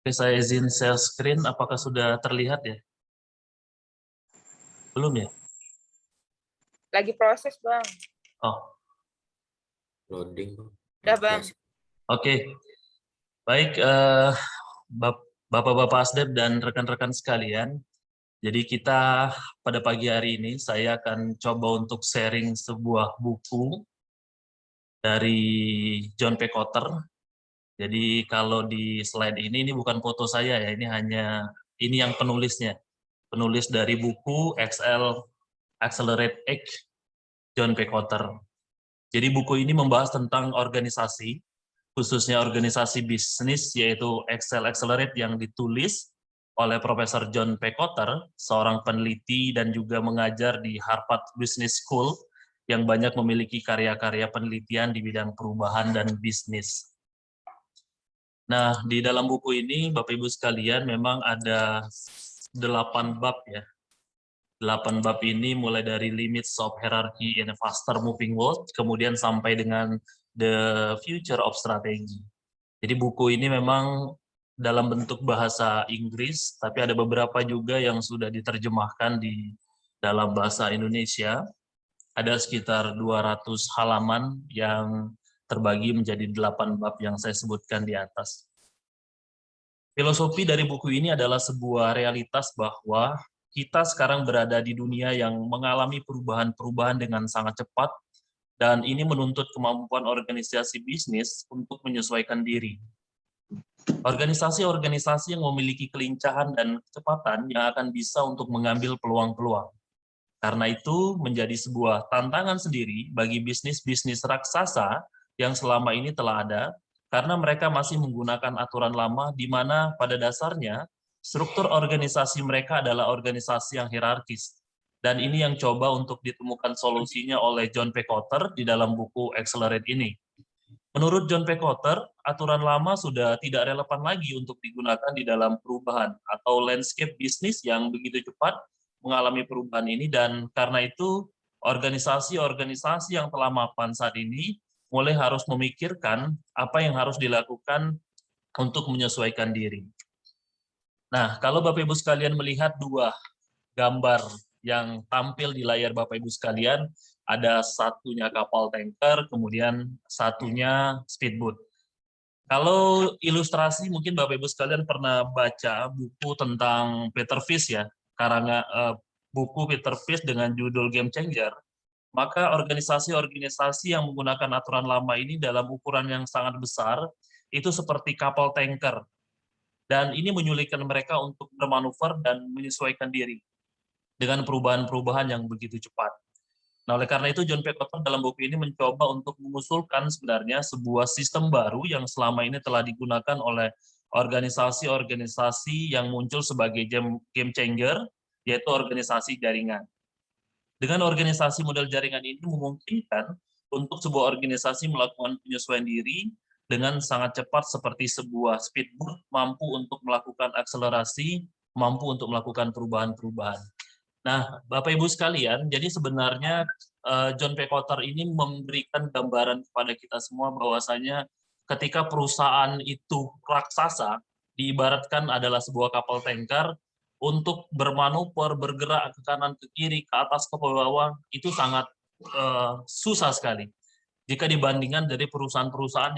Oke, saya izin share screen. Apakah sudah terlihat ya? Belum ya? Lagi proses, Bang. Oh, Loading. Udah, Bang. oke. Baik, Bapak-Bapak Asdep dan rekan-rekan sekalian. Jadi kita pada pagi hari ini, saya akan coba untuk sharing sebuah buku dari John P. Kotter. Jadi kalau di slide ini bukan foto saya ya, ini yang penulisnya. Penulis dari buku Accelerate X, John P. Kotter. Jadi buku ini membahas tentang organisasi, khususnya organisasi bisnis, yaitu Excel Accelerate yang ditulis oleh Profesor John P. Kotter, seorang peneliti dan juga mengajar di Harvard Business School, yang banyak memiliki karya-karya penelitian di bidang perubahan dan bisnis. Nah, di dalam buku ini, Bapak-Ibu sekalian, memang ada 8 bab ya. 8 bab ini mulai dari limits of hierarchy in a faster moving world, kemudian sampai dengan the future of strategy. Jadi buku ini memang dalam bentuk bahasa Inggris, tapi ada beberapa juga yang sudah diterjemahkan di dalam bahasa Indonesia. Ada sekitar 200 halaman yang terbagi menjadi 8 bab yang saya sebutkan di atas. Filosofi dari buku ini adalah sebuah realitas bahwa kita sekarang berada di dunia yang mengalami perubahan-perubahan dengan sangat cepat, dan ini menuntut kemampuan organisasi bisnis untuk menyesuaikan diri. Organisasi-organisasi yang memiliki kelincahan dan kecepatan yang akan bisa untuk mengambil peluang-peluang. Karena itu menjadi sebuah tantangan sendiri bagi bisnis-bisnis raksasa yang selama ini telah ada, karena mereka masih menggunakan aturan lama di mana pada dasarnya struktur organisasi mereka adalah organisasi yang hierarkis. Dan ini yang coba untuk ditemukan solusinya oleh John P. Kotter di dalam buku Accelerate ini. Menurut John P. Kotter, aturan lama sudah tidak relevan lagi untuk digunakan di dalam perubahan atau landscape bisnis yang begitu cepat mengalami perubahan ini, dan karena itu organisasi-organisasi yang telah mapan saat ini mulai harus memikirkan apa yang harus dilakukan untuk menyesuaikan diri. Nah, kalau Bapak-Ibu sekalian melihat dua gambar yang tampil di layar Bapak-Ibu sekalian, ada satunya kapal tanker, kemudian satunya speedboat. Kalau ilustrasi, mungkin Bapak-Ibu sekalian pernah baca buku tentang Peter Fish ya, buku Peter Fish dengan judul Game Changer. Maka organisasi-organisasi yang menggunakan aturan lama ini dalam ukuran yang sangat besar, itu seperti kapal tanker. Dan ini menyulitkan mereka untuk bermanuver dan menyesuaikan diri dengan perubahan-perubahan yang begitu cepat. Nah, oleh karena itu John P. Kotter dalam buku ini mencoba untuk mengusulkan sebenarnya sebuah sistem baru yang selama ini telah digunakan oleh organisasi-organisasi yang muncul sebagai game changer, yaitu organisasi jaringan. Dengan organisasi model jaringan ini memungkinkan untuk sebuah organisasi melakukan penyesuaian diri dengan sangat cepat seperti sebuah speedboat mampu untuk melakukan akselerasi, mampu untuk melakukan perubahan-perubahan. Nah, Bapak-Ibu sekalian, jadi sebenarnya John P. Kotter ini memberikan gambaran kepada kita semua bahwasanya ketika perusahaan itu raksasa, diibaratkan adalah sebuah kapal tanker, untuk bermanuver, bergerak ke kanan, ke kiri, ke atas, ke bawah, itu sangat susah sekali. Jika dibandingkan dari perusahaan-perusahaan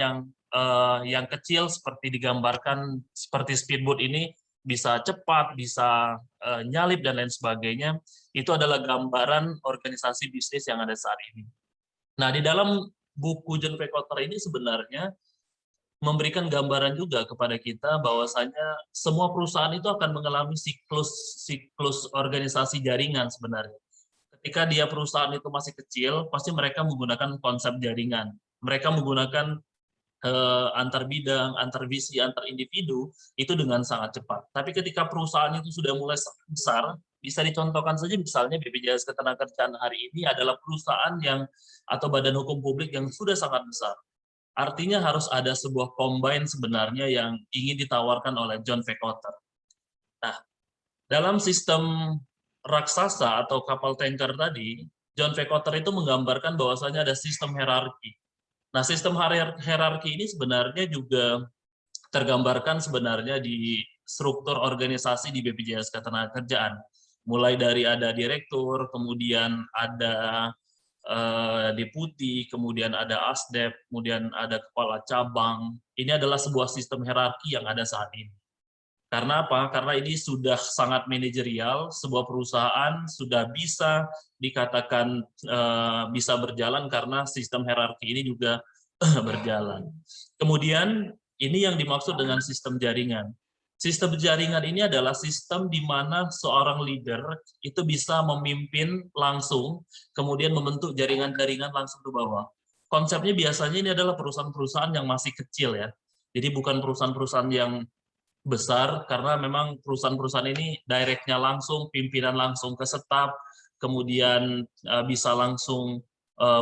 yang kecil seperti digambarkan, seperti speedboat ini, bisa cepat, bisa nyalip, dan lain sebagainya, itu adalah gambaran organisasi bisnis yang ada saat ini. Nah, di dalam buku John P. Kotter ini sebenarnya memberikan gambaran juga kepada kita bahwasanya semua perusahaan itu akan mengalami siklus organisasi jaringan sebenarnya. Ketika dia perusahaan itu masih kecil, pasti mereka menggunakan konsep jaringan. Mereka menggunakan antar bidang, antar visi, antar individu itu dengan sangat cepat. Tapi ketika perusahaan itu sudah mulai besar, bisa dicontohkan saja misalnya BPJS Ketenagakerjaan hari ini adalah perusahaan yang atau badan hukum publik yang sudah sangat besar. Artinya harus ada sebuah combine sebenarnya yang ingin ditawarkan oleh John P. Kotter. Nah, dalam sistem raksasa atau kapal tanker tadi, John P. Kotter itu menggambarkan bahwasanya ada sistem hierarki. Nah, sistem hierarki ini sebenarnya juga tergambarkan sebenarnya di struktur organisasi di BPJS Ketenagakerjaan. Mulai dari ada direktur, kemudian ada deputi, kemudian ada asdep, kemudian ada kepala cabang. Ini adalah sebuah sistem hierarki yang ada saat ini. Karena apa? Karena ini sudah sangat manajerial, sebuah perusahaan sudah bisa dikatakan bisa berjalan karena sistem hierarki ini juga berjalan. Kemudian ini yang dimaksud dengan sistem jaringan. Sistem jaringan ini adalah sistem di mana seorang leader itu bisa memimpin langsung, kemudian membentuk jaringan-jaringan langsung ke bawah. Konsepnya biasanya ini adalah perusahaan-perusahaan yang masih kecil ya. Jadi bukan perusahaan-perusahaan yang besar, karena memang perusahaan-perusahaan ini directnya langsung, pimpinan langsung ke staf, kemudian bisa langsung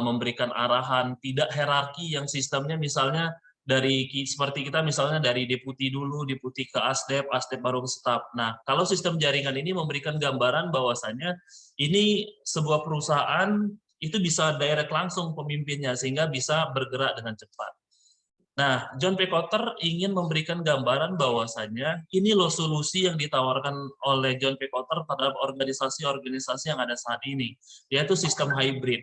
memberikan arahan, tidak hierarki yang sistemnya misalnya dari seperti kita misalnya dari deputi dulu, deputi ke asdep, asdep baru ke staf. Nah, kalau sistem jaringan ini memberikan gambaran bahwasannya ini sebuah perusahaan itu bisa direct langsung pemimpinnya sehingga bisa bergerak dengan cepat. Nah, John P. Kotter ingin memberikan gambaran bahwasannya ini loh solusi yang ditawarkan oleh John P. Kotter terhadap organisasi-organisasi yang ada saat ini, yaitu sistem hybrid.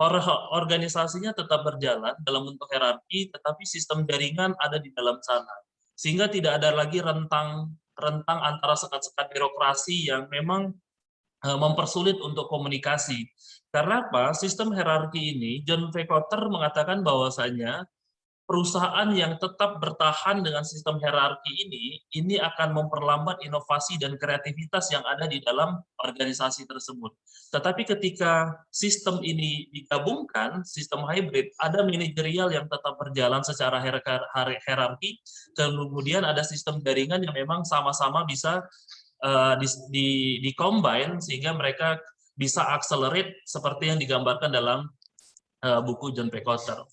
Organisasinya tetap berjalan dalam bentuk hierarki, tetapi sistem jaringan ada di dalam sana. Sehingga tidak ada lagi rentang antara sekat-sekat birokrasi yang memang mempersulit untuk komunikasi. Karena apa? Sistem hierarki ini, John P. Kotter mengatakan bahwasanya perusahaan yang tetap bertahan dengan sistem hierarki ini akan memperlambat inovasi dan kreativitas yang ada di dalam organisasi tersebut. Tetapi ketika sistem ini digabungkan, sistem hybrid, ada manajerial yang tetap berjalan secara hierarki, kemudian ada sistem jaringan yang memang sama-sama bisa di-combine sehingga mereka bisa accelerate seperti yang digambarkan dalam buku John P. Kotter.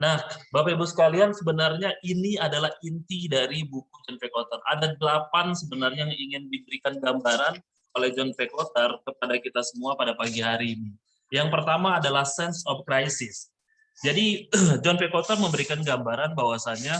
Nah, Bapak Ibu sekalian, sebenarnya ini adalah inti dari buku John P. Kotter. Ada 8 sebenarnya yang ingin diberikan gambaran oleh John P. Kotter kepada kita semua pada pagi hari ini. Yang pertama adalah sense of crisis. Jadi John P. Kotter memberikan gambaran bahwasannya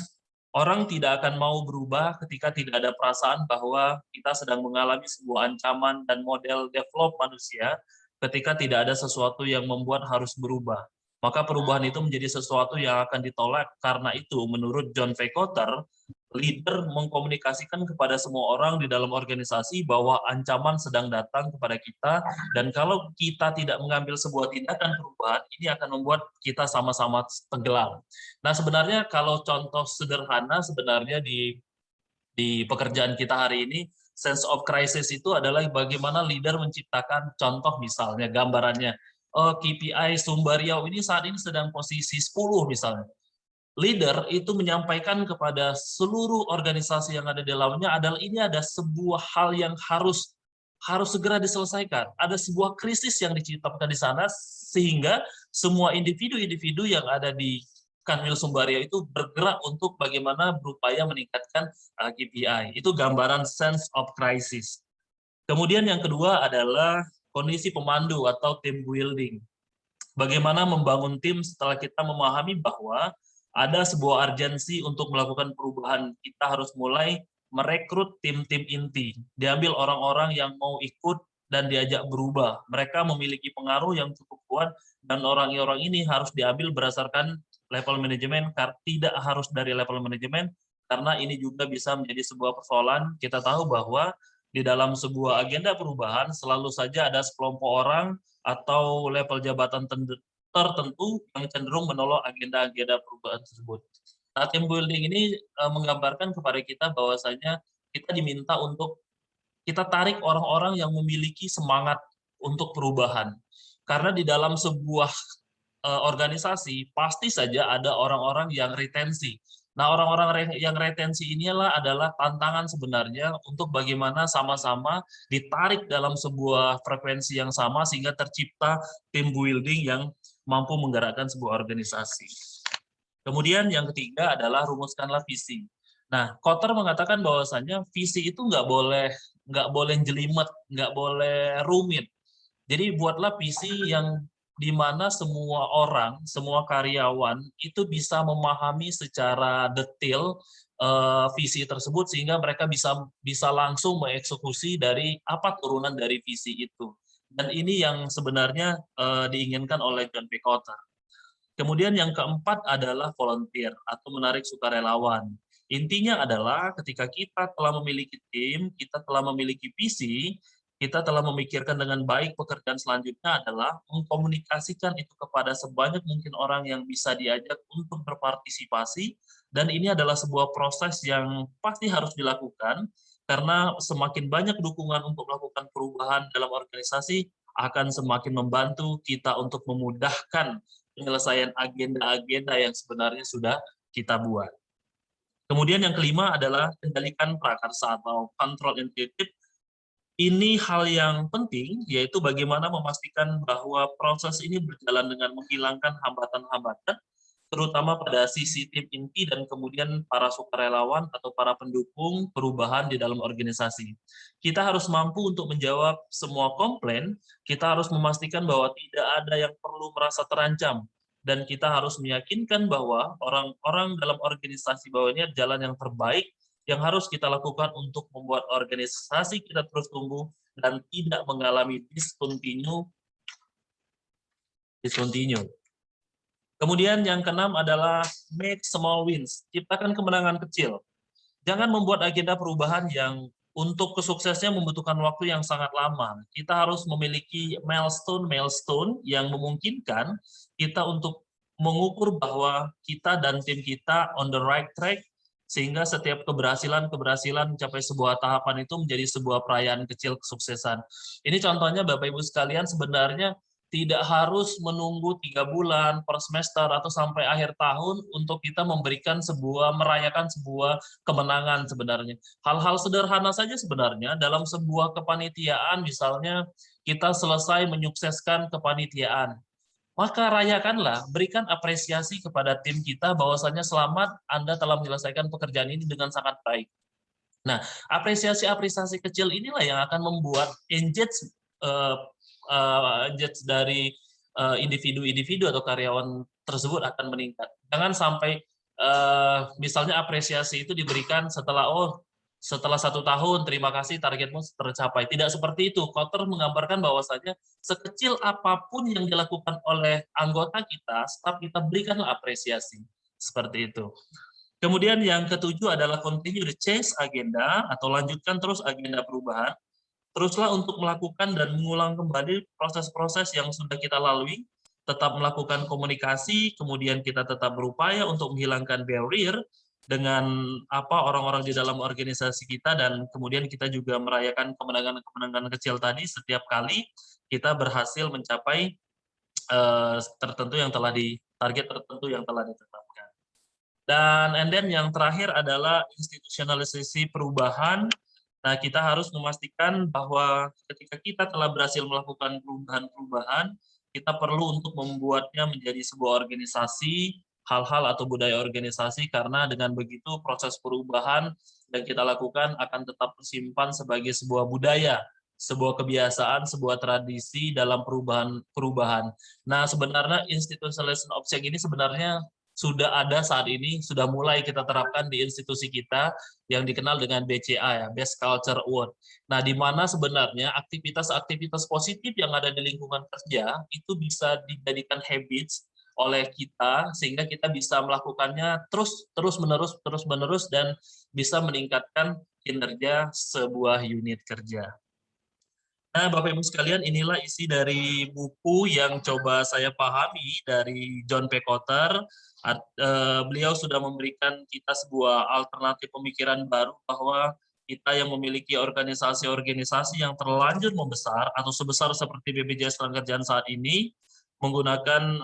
orang tidak akan mau berubah ketika tidak ada perasaan bahwa kita sedang mengalami sebuah ancaman dan model develop manusia ketika tidak ada sesuatu yang membuat harus berubah. Maka perubahan itu menjadi sesuatu yang akan ditolak. Karena itu, menurut John P. Kotter, leader mengkomunikasikan kepada semua orang di dalam organisasi bahwa ancaman sedang datang kepada kita, dan kalau kita tidak mengambil sebuah tindakan perubahan, ini akan membuat kita sama-sama tenggelam. Nah, sebenarnya kalau contoh sederhana sebenarnya di pekerjaan kita hari ini, sense of crisis itu adalah bagaimana leader menciptakan contoh misalnya gambarannya, KPI Sumber Riau ini saat ini sedang posisi 10 misalnya. Leader itu menyampaikan kepada seluruh organisasi yang ada di dalamnya adalah ini ada sebuah hal yang harus segera diselesaikan. Ada sebuah krisis yang diciptakan di sana sehingga semua individu-individu yang ada di Kanwil Sumbaria itu bergerak untuk bagaimana berupaya meningkatkan KPI. Itu gambaran sense of crisis. Kemudian yang kedua adalah kondisi pemandu atau team building. Bagaimana membangun tim setelah kita memahami bahwa ada sebuah urgensi untuk melakukan perubahan. Kita harus mulai merekrut tim-tim inti. Diambil orang-orang yang mau ikut dan diajak berubah. Mereka memiliki pengaruh yang cukup kuat dan orang-orang ini harus diambil berdasarkan level manajemen, tidak harus dari level manajemen, karena ini juga bisa menjadi sebuah persoalan. Kita tahu bahwa di dalam sebuah agenda perubahan selalu saja ada sekelompok orang atau level jabatan tertentu yang cenderung menolak agenda-agenda perubahan tersebut. Nah, team building ini menggambarkan kepada kita bahwasanya kita diminta untuk kita tarik orang-orang yang memiliki semangat untuk perubahan. Karena di dalam sebuah organisasi pasti saja ada orang-orang yang retensi. Nah, orang-orang yang retensi inilah adalah tantangan sebenarnya untuk bagaimana sama-sama ditarik dalam sebuah frekuensi yang sama sehingga tercipta team building yang mampu menggerakkan sebuah organisasi. Kemudian yang ketiga adalah rumuskanlah visi. Nah, Kotter mengatakan bahwasannya visi itu nggak boleh jelimet, nggak boleh rumit. Jadi buatlah visi yang di mana semua orang, semua karyawan itu bisa memahami secara detail visi tersebut sehingga mereka bisa langsung mengeksekusi dari apa turunan dari visi itu. Dan ini yang sebenarnya diinginkan oleh John P. Kotter. Kemudian yang keempat adalah volunteer atau menarik sukarelawan. Intinya adalah ketika kita telah memiliki tim, kita telah memiliki visi, kita telah memikirkan dengan baik pekerjaan selanjutnya adalah mengkomunikasikan itu kepada sebanyak mungkin orang yang bisa diajak untuk berpartisipasi, dan ini adalah sebuah proses yang pasti harus dilakukan, karena semakin banyak dukungan untuk melakukan perubahan dalam organisasi akan semakin membantu kita untuk memudahkan penyelesaian agenda-agenda yang sebenarnya sudah kita buat. Kemudian yang kelima adalah kendalikan prakarsa atau control initiative. Ini hal yang penting, yaitu bagaimana memastikan bahwa proses ini berjalan dengan menghilangkan hambatan-hambatan, terutama pada sisi tim inti dan kemudian para sukarelawan atau para pendukung perubahan di dalam organisasi. Kita harus mampu untuk menjawab semua komplain, kita harus memastikan bahwa tidak ada yang perlu merasa terancam, dan kita harus meyakinkan bahwa orang-orang dalam organisasi bahwa ini adalah jalan yang terbaik yang harus kita lakukan untuk membuat organisasi kita terus tumbuh dan tidak mengalami discontinue. Kemudian yang keenam adalah make small wins, ciptakan kemenangan kecil. Jangan membuat agenda perubahan yang untuk kesuksesnya membutuhkan waktu yang sangat lama. Kita harus memiliki milestone yang memungkinkan kita untuk mengukur bahwa kita dan tim kita on the right track, sehingga setiap keberhasilan mencapai sebuah tahapan itu menjadi sebuah perayaan kecil kesuksesan. Ini contohnya Bapak Ibu sekalian, sebenarnya tidak harus menunggu 3 bulan per semester atau sampai akhir tahun untuk kita merayakan sebuah kemenangan sebenarnya. Hal-hal sederhana saja sebenarnya dalam sebuah kepanitiaan, misalnya kita selesai menyukseskan kepanitiaan, maka rayakanlah, berikan apresiasi kepada tim kita bahwasanya selamat Anda telah menyelesaikan pekerjaan ini dengan sangat baik. Nah, apresiasi-apresiasi kecil inilah yang akan membuat engage dari individu-individu atau karyawan tersebut akan meningkat. Jangan sampai misalnya apresiasi itu diberikan setelah 1 tahun, terima kasih targetmu tercapai. Tidak seperti itu. Kotter menggambarkan bahwasanya sekecil apapun yang dilakukan oleh anggota kita, tetap kita berikanlah apresiasi. Seperti itu. Kemudian yang ketujuh adalah continue the change agenda atau lanjutkan terus agenda perubahan. Teruslah untuk melakukan dan mengulang kembali proses-proses yang sudah kita lalui, tetap melakukan komunikasi, kemudian kita tetap berupaya untuk menghilangkan barrier dengan orang-orang di dalam organisasi kita, dan kemudian kita juga merayakan kemenangan-kemenangan kecil tadi setiap kali kita berhasil mencapai target tertentu yang telah ditetapkan. Dan yang terakhir adalah institusionalisasi perubahan. Nah, kita harus memastikan bahwa ketika kita telah berhasil melakukan perubahan-perubahan, kita perlu untuk membuatnya menjadi sebuah organisasi, hal-hal atau budaya organisasi, karena dengan begitu proses perubahan yang kita lakukan akan tetap tersimpan sebagai sebuah budaya, sebuah kebiasaan, sebuah tradisi dalam perubahan. Nah, sebenarnya institutionalization of change ini sebenarnya sudah ada saat ini, sudah mulai kita terapkan di institusi kita yang dikenal dengan BCA, ya, Best Culture Award. Nah, di mana sebenarnya aktivitas-aktivitas positif yang ada di lingkungan kerja itu bisa dijadikan habits oleh kita, sehingga kita bisa melakukannya terus-menerus dan bisa meningkatkan kinerja sebuah unit kerja. Nah, Bapak Ibu sekalian, inilah isi dari buku yang coba saya pahami dari John P. Kotter. Beliau sudah memberikan kita sebuah alternatif pemikiran baru bahwa kita yang memiliki organisasi-organisasi yang terlanjur membesar atau sebesar seperti BPJS Ketenagakerjaan saat ini, menggunakan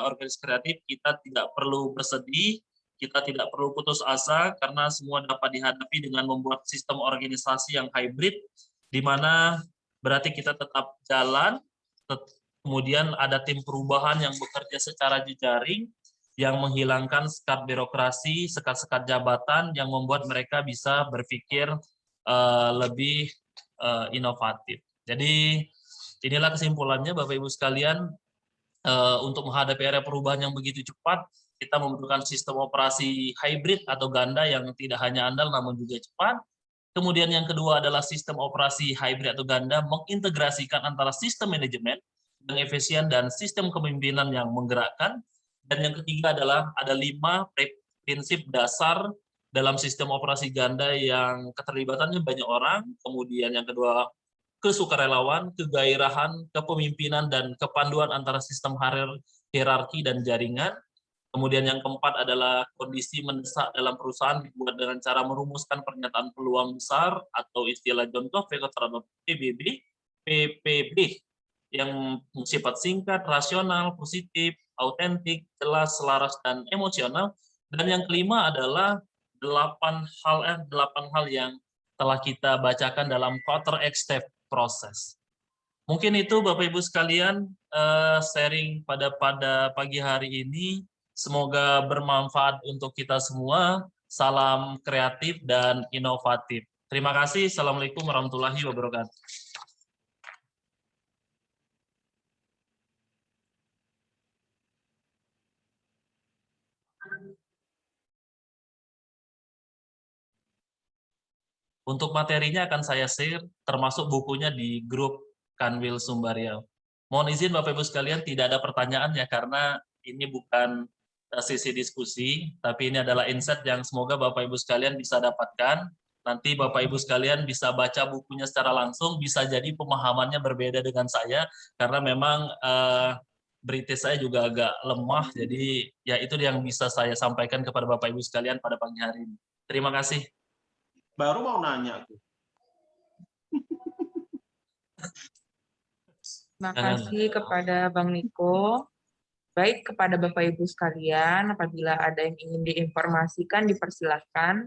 organisasi kreatif, kita tidak perlu bersedih, kita tidak perlu putus asa, karena semua dapat dihadapi dengan membuat sistem organisasi yang hybrid, di mana berarti kita tetap jalan, kemudian ada tim perubahan yang bekerja secara jejaring, yang menghilangkan sekat birokrasi, sekat-sekat jabatan, yang membuat mereka bisa berpikir lebih inovatif. Jadi inilah kesimpulannya Bapak Ibu sekalian, untuk menghadapi era perubahan yang begitu cepat, kita membutuhkan sistem operasi hybrid atau ganda yang tidak hanya andal namun juga cepat. Kemudian yang kedua adalah sistem operasi hybrid atau ganda mengintegrasikan antara sistem manajemen yang efisien dan sistem kepemimpinan yang menggerakkan. Dan yang ketiga adalah ada 5 prinsip dasar dalam sistem operasi ganda yang keterlibatannya banyak orang. Kemudian yang kedua, kesukarelawan, kegairahan, kepemimpinan, dan kepanduan antara sistem hierarki dan jaringan. Kemudian yang keempat adalah kondisi mendesak dalam perusahaan dibuat dengan cara merumuskan pernyataan peluang besar atau istilah contoh PPB yang bersifat singkat, rasional, positif, autentik, jelas, selaras, dan emosional. Dan yang kelima adalah 8 hal yang telah kita bacakan dalam quarter X-step proses. Mungkin itu Bapak Ibu sekalian sharing pada pagi hari ini. Semoga bermanfaat untuk kita semua. Salam kreatif dan inovatif. Terima kasih. Assalamualaikum warahmatullahi wabarakatuh. Untuk materinya akan saya share, termasuk bukunya di grup Kanwil Sumba Riau. Mohon izin Bapak Ibu sekalian, tidak ada pertanyaan ya, karena ini bukan sesi diskusi, tapi ini adalah insight yang semoga Bapak Ibu sekalian bisa dapatkan. Nanti Bapak Ibu sekalian bisa baca bukunya secara langsung, bisa jadi pemahamannya berbeda dengan saya, karena memang British saya juga agak lemah, jadi ya itu yang bisa saya sampaikan kepada Bapak Ibu sekalian pada pagi hari ini. Terima kasih. Baru mau nanya aku. Terima kasih kepada Bang Niko. Baik, kepada Bapak Ibu sekalian, apabila ada yang ingin diinformasikan, dipersilahkan.